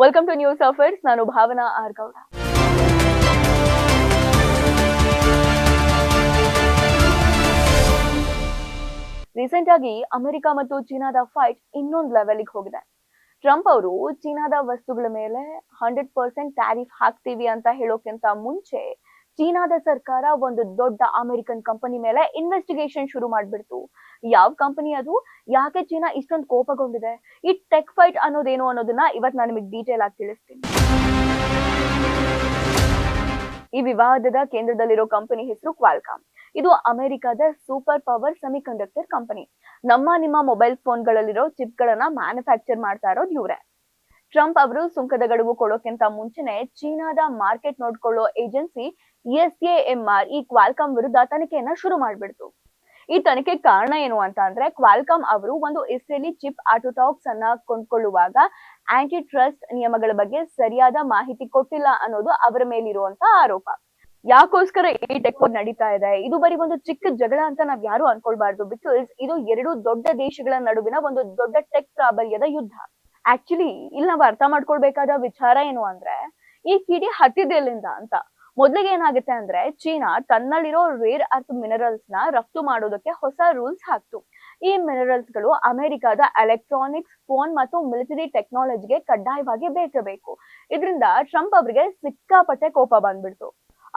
Welcome to news affairs. ನಾನು Bhavana R Gowda. Recent ಆಗಿ America ಮತ್ತು ಚೀನಾದ ಫೈಟ್ ಇನ್ನೊಂದು ಲೆವೆಲ್ಗೆ ಹೋಗಿದೆ. ಟ್ರಂಪ್ ಅವರು ಚೀನಾದ ವಸ್ತುಗಳ ಮೇಲೆ 100% ಟ್ಯಾರಿಫ್ ಹಾಕ್ತೀವಿ ಅಂತ ಹೇಳೋಕ್ಕಿಂತ ಮುಂಚೆ ಚೀನಾದ ಸರ್ಕಾರ ಒಂದು ದೊಡ್ಡ ಅಮೆರಿಕನ್ ಕಂಪನಿ ಮೇಲೆ ಇನ್ವೆಸ್ಟಿಗೇಷನ್ ಶುರು ಮಾಡ್ಬಿಡ್ತು. ಯಾವ ಕಂಪನಿ ಅದು, ಯಾಕೆ ಚೀನಾ ಇಷ್ಟೊಂದು ಕೋಪಗೊಂಡಿದೆ, ಈ ಟೆಕ್ ಫೈಟ್ ಅನ್ನೋದೇನು ಅನ್ನೋದನ್ನ ಇವತ್ತು ನಾನು ನಿಮಗೆ ಡೀಟೇಲ್ ಆಗಿ ತಿಳಿಸ್ತೀನಿ. ಈ ವಿವಾದದ ಕೇಂದ್ರದಲ್ಲಿರೋ ಕಂಪನಿ ಹೆಸರು ಕ್ವಾಲ್ಕಾಮ್. ಇದು ಅಮೆರಿಕದ ಸೂಪರ್ ಪವರ್ ಸೆಮಿಕಂಡಕ್ಟರ್ ಕಂಪನಿ. ನಿಮ್ಮ ಮೊಬೈಲ್ ಫೋನ್ಗಳಲ್ಲಿರೋ ಚಿಪ್ ಗಳನ್ನ ಮ್ಯಾನುಫ್ಯಾಕ್ಚರ್ ಮಾಡ್ತಾ ಇರೋದು ಇವ್ರೆ. ಟ್ರಂಪ್ ಅವರು ಸುಂಕದ ಗಡುವು ಕೊಡೋಕ್ಕಿಂತ ಮುಂಚೆನೆ ಚೀನಾದ ಮಾರ್ಕೆಟ್ ನೋಡ್ಕೊಳ್ಳೋ ಏಜೆನ್ಸಿ ESAMR ಈ ಕ್ವಾಲ್ಕಾಮ್ ವಿರುದ್ಧ ತನಿಖೆಯನ್ನ ಶುರು ಮಾಡ್ಬಿಡ್ತು. ಈ ತನಿಖೆ ಕಾರಣ ಏನು ಅಂತ ಅಂದ್ರೆ, ಕ್ವಾಲ್ಕಾಮ್ ಅವರು ಒಂದು ಇಸ್ರೇಲಿ ಚಿಪ್ ಆಟೋಟಾಕ್ಸ್ ಅನ್ನ ಕೊಂಡ್ಕೊಳ್ಳುವಾಗ ಆಂಟಿ ಟ್ರಸ್ಟ್ ನಿಯಮಗಳ ಬಗ್ಗೆ ಸರಿಯಾದ ಮಾಹಿತಿ ಕೊಟ್ಟಿಲ್ಲ ಅನ್ನೋದು ಅವರ ಮೇಲಿರುವಂತ ಆರೋಪ. ಯಾಕೋಸ್ಕರ ಈ ಟೆಕ್ ನಡೀತಾ ಇದೆ? ಇದು ಬರೀ ಒಂದು ಚಿಕ್ಕ ಜಗಳ ಅಂತ ನಾವ್ ಯಾರು ಅನ್ಕೊಳ್ಬಾರ್ದು. ಬಿಕಾಸ್ ಇದು ಎರಡು ದೊಡ್ಡ ದೇಶಗಳ ನಡುವಿನ ಒಂದು ದೊಡ್ಡ ಟೆಕ್ ಪ್ರಾಬಲ್ಯದ ಯುದ್ಧ. ಆಕ್ಚುಲಿ ಇಲ್ಲಿ ನಾವು ಅರ್ಥ ಮಾಡ್ಕೊಳ್ಬೇಕಾದ ವಿಚಾರ ಏನು ಅಂದ್ರೆ, ಈ ಕಿಡಿ ಹತ್ತಿದೆಲ್ಲಿಂದ ಅಂತ. ಮೊದ್ಲಿಗೆ ಏನಾಗುತ್ತೆ ಅಂದ್ರೆ, ಚೀನಾ ತನ್ನಲ್ಲಿರೋ ರೇರ್ ಅರ್ತ್ ಮಿನರಲ್ಸ್ ನ ರಫ್ತು ಮಾಡೋದಕ್ಕೆ ಹೊಸ ರೂಲ್ಸ್ ಹಾಕ್ತು. ಈ ಮಿನರಲ್ಸ್ ಗಳು ಅಮೆರಿಕದ ಎಲೆಕ್ಟ್ರಾನಿಕ್ಸ್, ಫೋನ್ ಮತ್ತು ಮಿಲಿಟರಿ ಟೆಕ್ನಾಲಜಿಗೆ ಕಡ್ಡಾಯವಾಗಿ ಬೇಕು. ಇದರಿಂದ ಟ್ರಂಪ್ ಅವರಿಗೆ ಸಿಕ್ಕಾಪಟ್ಟೆ ಕೋಪ ಬಂದ್ಬಿಡ್ತು.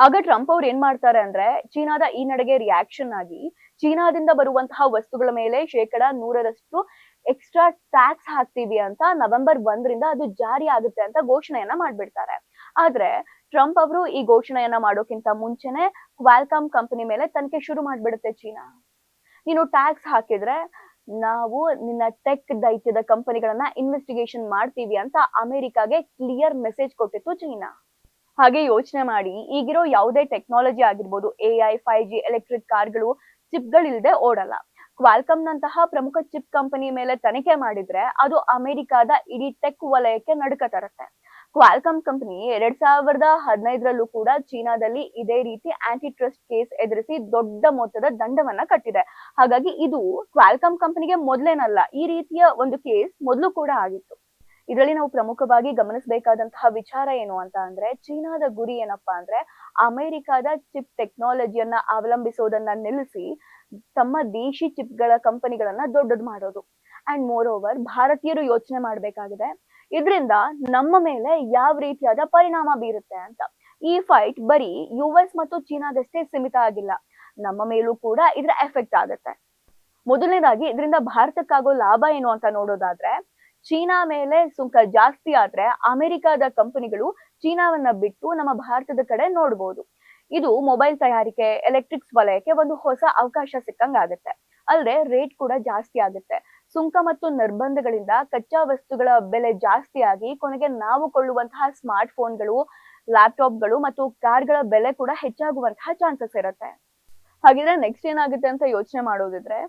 ಆಗ ಟ್ರಂಪ್ ಅವ್ರು ಏನ್ ಮಾಡ್ತಾರೆ ಅಂದ್ರೆ, ಚೀನಾದ ಈ ನಡೆಗೆ ರಿಯಾಕ್ಷನ್ ಆಗಿ ಚೀನಾದಿಂದ ಬರುವಂತಹ ವಸ್ತುಗಳ ಮೇಲೆ 100% ಎಕ್ಸ್ಟ್ರಾ ಟ್ಯಾಕ್ಸ್ ಹಾಕ್ತೀವಿ ಅಂತ ನವೆಂಬರ್ 1ರಿಂದ ಅದು ಜಾರಿ ಆಗುತ್ತೆ ಅಂತ ಘೋಷಣೆಯನ್ನ ಮಾಡ್ಬಿಡ್ತಾರೆ. ಆದ್ರೆ ಟ್ರಂಪ್ ಅವರು ಈ ಘೋಷಣೆಯನ್ನ ಮಾಡೋಕ್ಕಿಂತ ಮುಂಚೆನೆ ಕ್ವಾಲ್ಕಾಮ್ ಕಂಪನಿ ಮೇಲೆ ತನಿಖೆ ಶುರು ಮಾಡ್ಬಿಡುತ್ತೆ ಚೀನಾ. ನೀನು ಟ್ಯಾಕ್ಸ್ ಹಾಕಿದ್ರೆ ನಾವು ನಿನ್ನ ಟೆಕ್ ದೈತ್ಯದ ಕಂಪನಿಗಳನ್ನ ಇನ್ವೆಸ್ಟಿಗೇಷನ್ ಮಾಡ್ತೀವಿ ಅಂತ ಅಮೆರಿಕಾಗೆ ಕ್ಲಿಯರ್ ಮೆಸೇಜ್ ಕೊಟ್ಟಿತ್ತು ಚೀನಾ. ಹಾಗೆ ಯೋಚನೆ ಮಾಡಿ, ಈಗಿರೋ ಯಾವುದೇ ಟೆಕ್ನಾಲಜಿ ಆಗಿರ್ಬೋದು, AI, 5G, ಎಲೆಕ್ಟ್ರಿಕ್ ಕಾರ್ಗಳು ಚಿಪ್ಗಳಿಲ್ದೆ ಓಡಲ್ಲ. ಕ್ವಾಲ್ಕಾಮ್ ನಂತಹ ಪ್ರಮುಖ ಚಿಪ್ ಕಂಪನಿ ಮೇಲೆ ತನಿಖೆ ಮಾಡಿದ್ರೆ ಅದು ಅಮೆರಿಕಾದ ಇಡೀ ಟೆಕ್ ವಲಯಕ್ಕೆ ನಡುಕ ತರುತ್ತೆ. ಕ್ವಾಲ್ಕಾಮ್ ಕಂಪನಿ 2015ರಲ್ಲೂ ಕೂಡ ಚೀನಾದಲ್ಲಿ ಇದೇ ರೀತಿ ಆಂಟಿ ಟ್ರಸ್ಟ್ ಕೇಸ್ ಎದುರಿಸಿ ದೊಡ್ಡ ಮೊತ್ತದ ದಂಡವನ್ನ ಕಟ್ಟಿದೆ. ಹಾಗಾಗಿ ಇದು ಕ್ವಾಲ್ಕಾಮ್ ಕಂಪನಿಗೆ ಮೊದಲೇನಲ್ಲ, ಈ ರೀತಿಯ ಒಂದು ಕೇಸ್ ಮೊದಲು ಕೂಡ ಆಗಿತ್ತು. ಇದರಲ್ಲಿ ನಾವು ಪ್ರಮುಖವಾಗಿ ಗಮನಿಸಬೇಕಾದಂತಹ ವಿಚಾರ ಏನು ಅಂತ ಅಂದ್ರೆ, ಚೀನಾದ ಗುರಿ ಏನಪ್ಪಾ ಅಂದ್ರೆ, ಅಮೆರಿಕದ ಚಿಪ್ ಟೆಕ್ನಾಲಜಿಯನ್ನ ಅವಲಂಬಿಸೋದನ್ನ ನಿಲ್ಲಿಸಿ ತಮ್ಮ ದೇಶಿ ಚಿಪ್ಗಳ ಕಂಪನಿಗಳನ್ನ ದೊಡ್ಡದು ಮಾಡೋದು. ಅಂಡ್ ಮೋರ್ ಓವರ್, ಭಾರತೀಯರು ಯೋಚನೆ ಮಾಡ್ಬೇಕಾಗಿದೆ, ಇದರಿಂದ ನಮ್ಮ ಮೇಲೆ ಯಾವ ರೀತಿಯಾದ ಪರಿಣಾಮ ಬೀರುತ್ತೆ ಅಂತ. ಈ ಫೈಟ್ ಬರೀ US ಮತ್ತು ಚೀನಾದಷ್ಟೇ ಸೀಮಿತ ಆಗಿಲ್ಲ, ನಮ್ಮ ಮೇಲೂ ಕೂಡ ಇದರ ಎಫೆಕ್ಟ್ ಆಗುತ್ತೆ. ಮೊದಲನೇದಾಗಿ ಇದರಿಂದ ಭಾರತಕ್ಕಾಗೋ ಲಾಭ ಏನು ಅಂತ ನೋಡೋದಾದ್ರೆ, ಚೀನಾ ಮೇಲೆ ಸುಂಕ ಜಾಸ್ತಿ ಆದ್ರೆ ಅಮೆರಿಕದ ಕಂಪನಿಗಳು ಚೀನಾವನ್ನ ಬಿಟ್ಟು ನಮ್ಮ ಭಾರತದ ಕಡೆ ನೋಡ್ಬೋದು. ಇದು ಮೊಬೈಲ್ ತಯಾರಿಕೆ, ಎಲೆಕ್ಟ್ರಿಕ್ಸ್ ವಲಯಕ್ಕೆ ಒಂದು ಹೊಸ ಅವಕಾಶ ಸಿಕ್ಕಂಗ ಆಗುತ್ತೆ. ಅಲ್ಲದೆ ರೇಟ್ ಕೂಡ ಜಾಸ್ತಿ ಆಗುತ್ತೆ. ಸುಂಕ ಮತ್ತು ನಿರ್ಬಂಧಗಳಿಂದ ಕಚ್ಚಾ ವಸ್ತುಗಳ ಬೆಲೆ ಜಾಸ್ತಿ ಆಗಿ ಕೊನೆಗೆ ನಾವು ಕೊಳ್ಳುವಂತಹ ಸ್ಮಾರ್ಟ್ ಫೋನ್ಗಳು, ಲ್ಯಾಪ್ಟಾಪ್ಗಳು ಮತ್ತು ಕಾರ್ಗಳ ಬೆಲೆ ಕೂಡ ಹೆಚ್ಚಾಗುವಂತಹ ಚಾನ್ಸಸ್ ಇರುತ್ತೆ. ಹಾಗಿದ್ರೆ ನೆಕ್ಸ್ಟ್ ಏನಾಗುತ್ತೆ ಅಂತ ಯೋಚನೆ ಮಾಡೋದಿದ್ರೆ,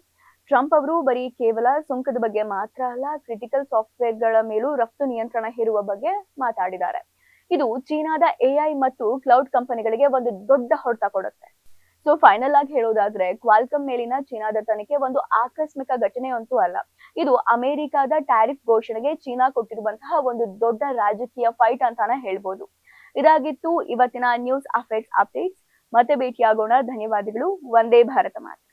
ಟ್ರಂಪ್ ಅವರು ಬರೀ ಕೇವಲ ಸುಂಕದ ಬಗ್ಗೆ ಮಾತ್ರ ಅಲ್ಲ, ಕ್ರಿಟಿಕಲ್ ಸಾಫ್ಟ್ವೇರ್ಗಳ ಮೇಲೂ ರಫ್ತು ನಿಯಂತ್ರಣ ಹೇರುವ ಬಗ್ಗೆ ಮಾತಾಡಿದ್ದಾರೆ. ಇದು ಚೀನಾದ AI ಮತ್ತು ಕ್ಲೌಡ್ ಕಂಪನಿಗಳಿಗೆ ಒಂದು ದೊಡ್ಡ ಹೊಡೆತ ಕೊಡುತ್ತೆ. ಸೊ ಫೈನಲ್ ಆಗಿ ಹೇಳೋದಾದ್ರೆ, ಕ್ವಾಲ್ಕಾಮ್ ಮೇಲಿನ ಚೀನಾದ ತನಿಖೆ ಒಂದು ಆಕಸ್ಮಿಕ ಘಟನೆ ಅಂತೂ ಅಲ್ಲ. ಇದು ಅಮೆರಿಕದ ಟ್ಯಾರಿಫ್ ಘೋಷಣೆಗೆ ಚೀನಾ ಕೊಟ್ಟಿರುವಂತಹ ಒಂದು ದೊಡ್ಡ ರಾಜಕೀಯ ಫೈಟ್ ಅಂತಾನೆ ಹೇಳ್ಬೋದು. ಇದಾಗಿತ್ತು ಇವತ್ತಿನ ನ್ಯೂಸ್ ಅಫೇರ್ಸ್ ಅಪ್ಡೇಟ್ಸ್. ಮತ್ತೆ ಭೇಟಿಯಾಗೋಣ. ಧನ್ಯವಾದಗಳು. ವಂದೇ ಭಾರತ ಮಾತೆ.